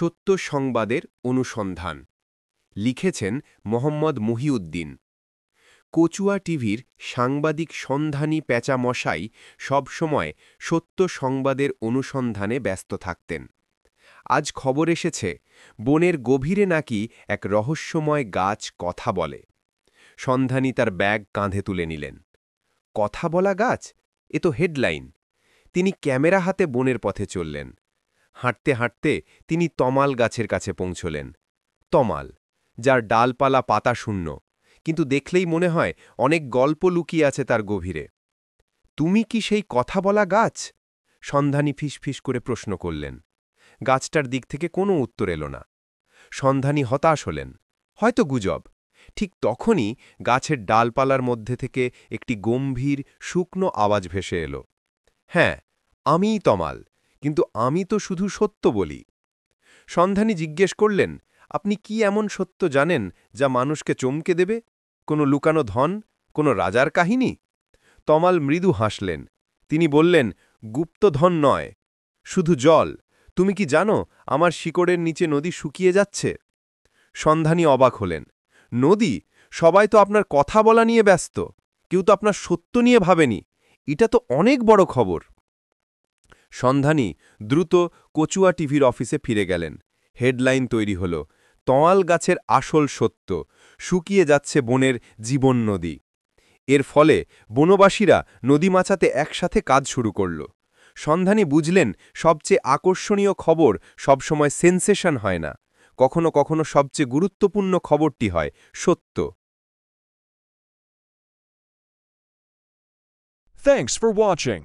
সত্য সংবাদের অনুসন্ধান লিখেছেন মোহাম্মদ মহিউদ্দিন। কচুয়া টিভির সাংবাদিক সন্ধানী প্যাঁচামশাই সবসময় সত্য সংবাদের অনুসন্ধানে ব্যস্ত থাকতেন। আজ খবর এসেছে বনের গভীরে নাকি এক রহস্যময় গাছ কথা বলে। সন্ধানী তার ব্যাগ কাঁধে তুলে নিলেন। কথা বলা গাছ, এ তো হেডলাইন। তিনি ক্যামেরা হাতে বনের পথে চললেন। হাঁটতে হাঁটতে তিনি তমাল গাছের কাছে পৌঁছলেন। তমাল, যার ডালপালা পাতা শূন্য, কিন্তু দেখলেই মনে হয় অনেক গল্প লুকিয়ে আছে তার গভীরে। তুমি কি সেই কথা বলা গাছ? সন্ধানী ফিসফিস করে প্রশ্ন করলেন। গাছটার দিক থেকে কোনো উত্তর এলো না। সন্ধানী হতাশ হলেন। হয়তো গুজব। ঠিক তখনই গাছের ডালপালার মধ্যে থেকে একটি গম্ভীর শুকনো আওয়াজ ভেসে এলো। হ্যাঁ, আমিই তমাল, কিন্তু আমি তো শুধু সত্য বলি। সন্ধানী জিজ্ঞেস করলেন, আপনি কি এমন সত্য জানেন যা মানুষকে চমকে দেবে? কোনো লুকানো ধন, কোনো রাজার কাহিনী? তমাল মৃদু হাসলেন। তিনি বললেন, গুপ্তধন নয়, শুধু জল। তুমি কি জানো আমার শিকড়ের নিচে নদী শুকিয়ে যাচ্ছে? সন্ধানী অবাক হলেন। নদী? সবাই তো আপনার কথা বলা নিয়ে ব্যস্ত, কেউ তো আপনার সত্য নিয়ে ভাবেনি। এটা তো অনেক বড় খবর। সন্ধানী দ্রুত কচুয়া টিভির অফিসে ফিরে গেলেন। হেডলাইন তৈরি হল, তঁয়াল গাছের আসল সত্য, শুকিয়ে যাচ্ছে বনের জীবন নদী। এর ফলে বনবাসীরা নদী মাছাতে একসাথে কাজ শুরু করল। সন্ধানী বুঝলেন, সবচেয়ে আকর্ষণীয় খবর সবসময় সেন্সেশন হয় না, কখনো কখনো সবচেয়ে গুরুত্বপূর্ণ খবরটি হয় সত্য। Thanks for watching.